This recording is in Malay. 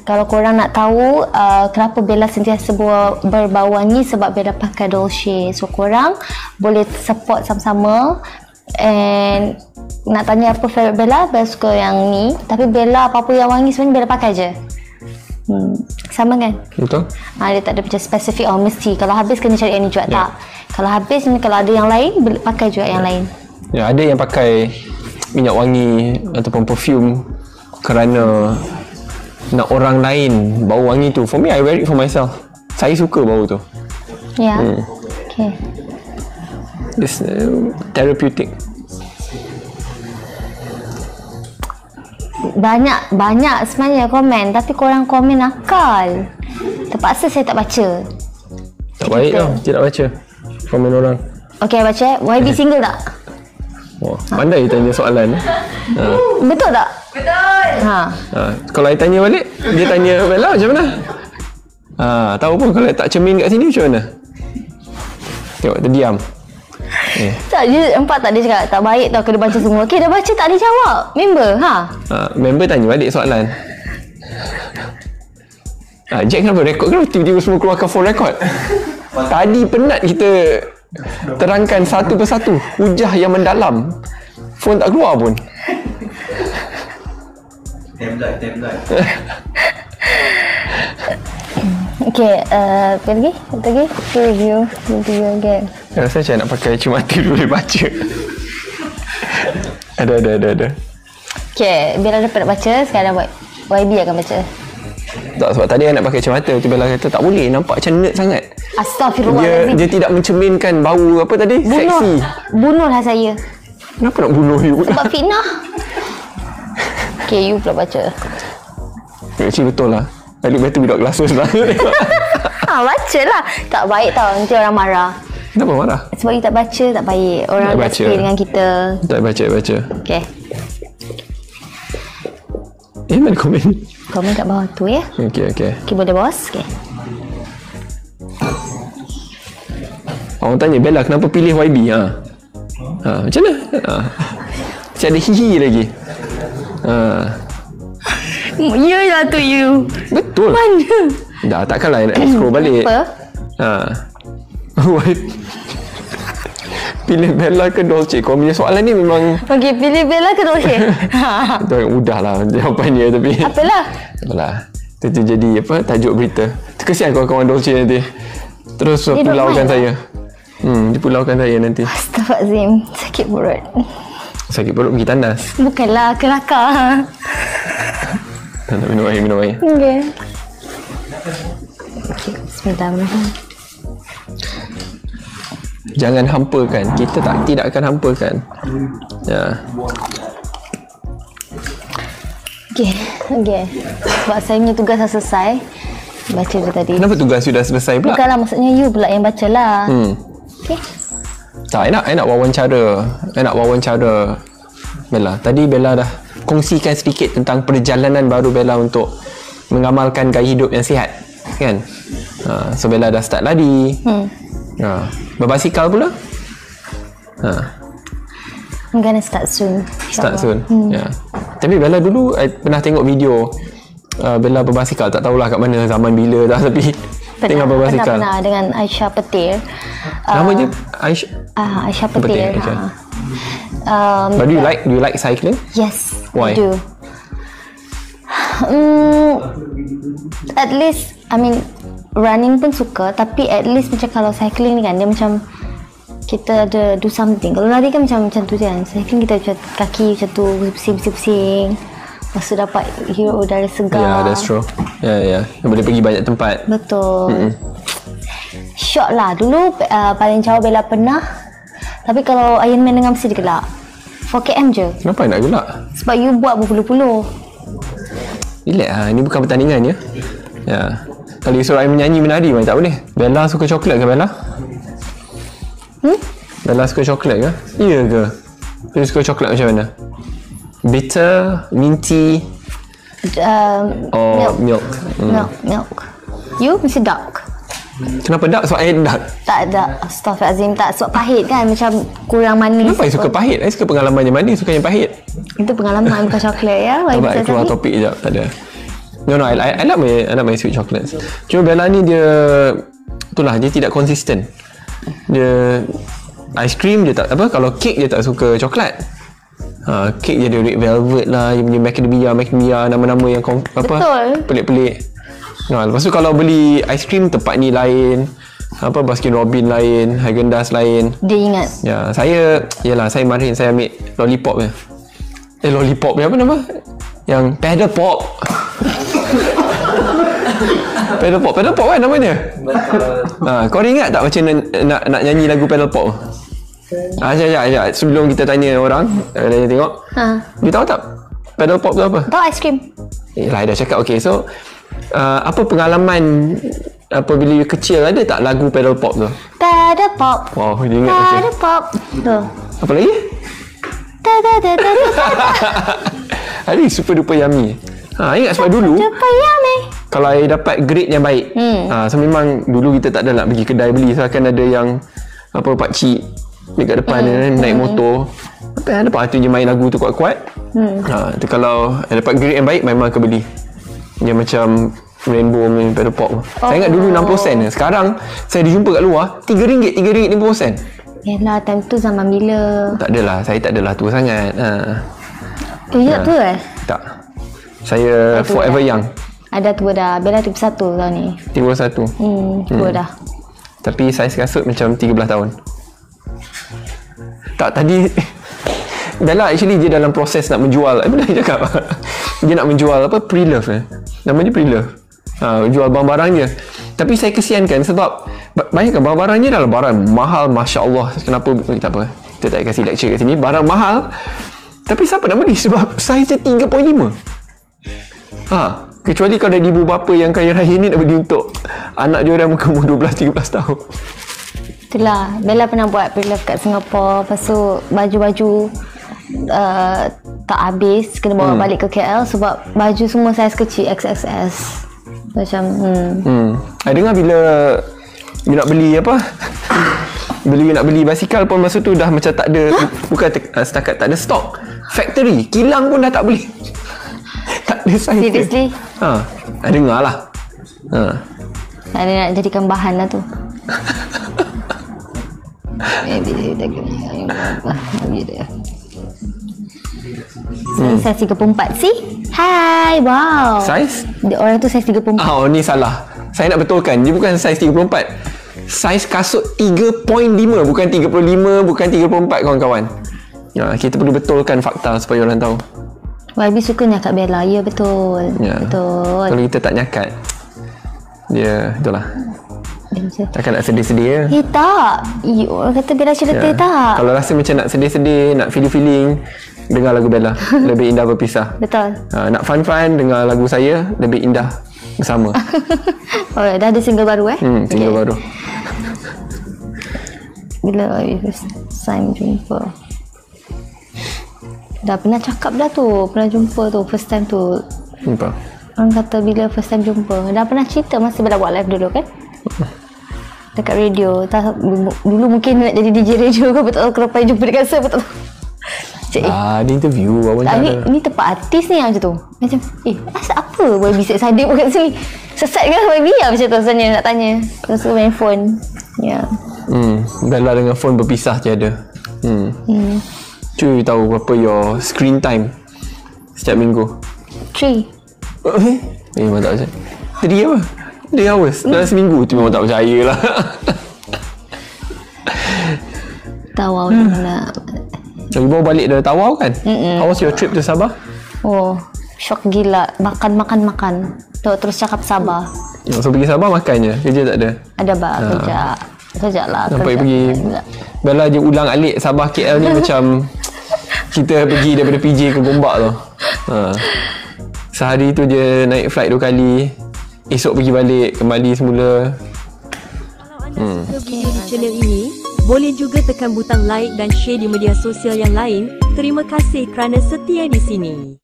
Kalau korang nak tahu kenapa Bella sentiasa berbau wangi, sebab Bella pakai Dolce. So korang boleh support sama-sama. And nak tanya apa favourite Bella suka yang ni. Tapi Bella apa-apa yang wangi sebenarnya Bella pakai je. Sama kan? Betul. Dia tak ada macam spesifik mesti kalau habis kena cari yang ni juga. Tak. Kalau habis ni, kalau ada yang lain pakai juga yang lain. Ya, ada yang pakai minyak wangi ataupun perfume kerana nak orang lain bau wangi tu. For me, I wear it for myself. Saya suka bau tu. Ya. Okay. It's therapeutic. Banyak sebenarnya komen, tapi korang komen nakal. Terpaksa saya tak baca. Tak baik tau, tidak baca komen orang. Okay, baca. YB single tak? Wah, pandai tanya soalan. Betul tak? Betul. Kalau I tanya balik, dia tanya Bella macam mana? Tahu pun kalau tak cermin kat sini macam mana? Tengok, terdiam. Tak, dia nampak tak, dia cakap tak baik tau kena baca semua. Okay, dah baca tak boleh jawab. Member, member tanya balik soalan. Jack kenapa rekod? Kenapa tiba-tiba semua keluarkan phone record? Tadi penat kita terangkan satu persatu hujah yang mendalam. Phone tak keluar pun. Tablet. Okay, apa lagi? Review again. Saya rasa macam nak pakai cermata dulu boleh baca. Ada. Okay, Bella dapat baca, sekarang YB akan baca. Tak, sebab tadi I nak pakai cermata tu Bella kata tak boleh, nampak macam nerd sangat. Astaghfirullahaladzim. Dia tidak mencerminkan bau apa tadi? Seksi. Bunuhlah saya. Kenapa nak bunuh you? Sebab fitnah. Okay, you pula baca. Actually betul lah. I look better without glasses lah. Baca lah. Tak baik tau, nanti orang marah. Kenapa marah? Sebab you tak baca, tak baik. Orang dah stay dengan kita. Tak baca. Okay. Mana komen? Komen kat bawah tu ya. Okay. Okay, boleh bos. Okay. Orang tanya Bella kenapa pilih YB? Macam mana? Macam ada hihi lagi. Yelah tu you. Betul. Mana? Dah takkanlah nak scroll balik. Apa? Pilih Bella ke Dolce? Kau punya soalan ni memang... Okay, pilih Bella ke Dolce? Itu yang mudah lah jawapannya, tapi... Apalah? Itu jadi tajuk berita. Kesian kawan-kawan Dolce nanti. Terus pulaukan saya. Dia pulaukan saya nanti. Astaghfirullahaladzim. Sakit perut. Sakit perut pergi tandas. Bukanlah, kelakar. Tak minum air. Okay. Bismillahirrahmanirrahim. Jangan hampakan. Kita tidak akan hampakan. Ya. Okay. Sebab saya punya tugas dah selesai. Baca dia tadi. Kenapa tugas sudah selesai pula? Bukanlah, maksudnya you pula yang baca lah. Okay. Tak, I nak wawancara Bella. Tadi Bella dah kongsikan sedikit tentang perjalanan baru Bella untuk mengamalkan gaya hidup yang sihat, kan? So Bella dah start lari. Berbasikal pula? I'm gonna start soon. Start soon. Ya. Tapi Bella dulu I pernah tengok video Bella berbasikal, tak tahulah kat mana, zaman bila dah, tapi tengah berbasikal. Pernah dengan Aisyah Petir. Nama je Aisyah? Aisyah Petir. But do you like cycling? Yes, Why? I do. At least, running pun suka, tapi at least macam kalau cycling ni kan, dia macam kita ada do something. Kalau lari kan macam tu kan. Cycling kita macam kaki macam tu, pusing-pusing. Lepas tu dapat hirup udara segar. Yeah, that's true. Yeah. Boleh pergi banyak tempat. Betul. Short lah. Dulu paling jauh Bella pernah. Tapi kalau Ironman dengan mesti dia gelak. 4km je. Kenapa nak gelak? Sebab you buat berpuluh-puluh. Relax lah. Ini bukan pertandingan ya. Ya. Kalau you suruh I menyanyi menari tak boleh. Bella suka coklat ke Bella? Bella suka coklat ke? Ya ke? Dia suka coklat macam mana? Bitter, minty, milk. Milk. You mesti dark. Kenapa dark? Sebab air dark? Tak ada. Astaghfirullahaladzim. Tak, sebab pahit kan. Macam kurang manis. Kenapa I suka pahit? I suka pengalaman yang manis, suka yang pahit. Itu pengalaman bukan coklat ya. Nampak I keluar topik sekejap. Tak ada. No, I like my sweet chocolates. Cuma Bella ni dia tidak konsisten. Dia ice cream dia tak apa, kalau kek dia tak suka coklat. Kek dia ada red velvet lah, dia punya macadamia, nama-nama yang Betul. pelik-pelik. Lepas tu kalau beli ice cream tempat ni lain, Baskin Robbins lain, Häagen-Dazs lain. Dia ingat. Ya, saya kemarin saya ambil lollipop dia. Lollipop dia apa nama? Yang pedal pop. pedal pop kan namanya? Kau ingat tak macam nak nyanyi lagu pedal pop? Sekejap. Sebelum kita tanya orang, tengok. Dia tahu tak pedal pop tu apa? Tahu ice cream. Dah cakap. Okay, so apa pengalaman bila you kecil, ada tak lagu pedal pop tu? Pedal pop. Wow, dia ingat Pedal pop. Tu. Apa lagi? Ada super duper yummy. Ingat sebab dulu Super yummy. kalau I dapat grade yang baik, so memang dulu kita tak ada nak pergi kedai beli, so akan ada yang pakcik dekat depan naik motor, ada tu je main lagu tu kuat-kuat. Tu kalau I dapat grade yang baik, memang akan beli yang macam Rainbow main pedal pop. Saya ingat dulu 60 sen. Sekarang saya dijumpa kat luar RM3, RM3.50. Yalah, time tu zaman bila? Tak adalah, saya tak adalah tua sangat. Ingat tu Tak. Saya forever young. Ada tua dah. Bella 31 tahun ni. 31. Tua dah. Tapi saiz kasut macam 13 tahun. Tak, tadi Bella actually dia dalam proses nak menjual. Bella cakap dia nak menjual pre-love. Namanya pre-love. Jual barang-barang dia. Tapi saya kesiankan sebab bayangkan barang-barang dia adalah barang mahal, masya-Allah. Kenapa tak apa. Kita tak kasih lecture kat sini. Barang mahal. Tapi siapa nak beli sebab saiznya 3.5. Kecuali kalau ada ibu bapa yang kaya raya ni nak beli untuk anak dia orang umur 12-13 tahun. Itulah, Bella pernah buat pre-love kat Singapore. Lepas tu baju-baju tak habis, kena bawa balik ke KL sebab baju semua saiz kecil, XXS. Macam I dengar bila you nak beli bila you nak beli basikal pun masa tu dah macam tak ada, bukan setakat tak ada stok, factory kilang pun dah tak boleh. Tak ada saiz. Seriously? I dengar lah. Ada nak jadikan bahan lah tu. Saiz 34. See? Hai, wow. Saiz? Orang tu saiz 34. Ni salah. Saya nak betulkan. Dia bukan saiz 34. Saiz kasut 3.5, bukan 35, bukan 34, kawan-kawan. Kita perlu betulkan fakta supaya orang tahu. YB suka nyakat Bella. Ya, betul. Betul. Kalau kita tak nyakat, dia itulah. Takkan nak sedih-sedih ya? Tak. Orang kata Bella cerita tak. Kalau rasa macam nak sedih-sedih, nak feeling-feeling, dengar lagu Bella. Lebih indah berpisah. Betul. Nak fun-fun, dengar lagu saya. Lebih indah bersama. Dah ada single baru single baru. Bila first time jumpa? Dah pernah cakap dah tu. Pernah jumpa tu. First time tu. Apa? Orang kata bila first time jumpa. Dah pernah cerita masa Bella buat live dulu kan? Dekat radio. Dulu mungkin nak jadi DJ radio ke, betul tahu kenapa jumpa dekat saya, betul tahu. Dia interview wawancara. Ni tempat artis ni macam tu. Macam asal apa YB set sadik pun kat sini. Sesat ke YB lah macam tu sebenarnya nak tanya. Terus main phone. Ya. Bella dengan phone berpisah tiada. Cuy tahu berapa your screen time setiap minggu? 3. Memang tak percaya. 3 apa? 3 hours dalam seminggu tu, memang tak percaya lah. Tawau tu nak. Lagi bawa balik dari Tawau kan? How was your trip to Sabah? Syok gila. Makan. Terus cakap Sabah. So pergi Sabah makan je? Kerja tak ada? Ada kerja lah. Sampai pergi Bella je ulang alik Sabah KL ni macam kita pergi daripada PJ ke Gombak tu. Sehari tu je naik flight 2 kali. Esok pergi balik, kembali semula. Kalau anda suka video di channel ini, boleh juga tekan butang like dan share di media sosial yang lain. Terima kasih kerana setia di sini.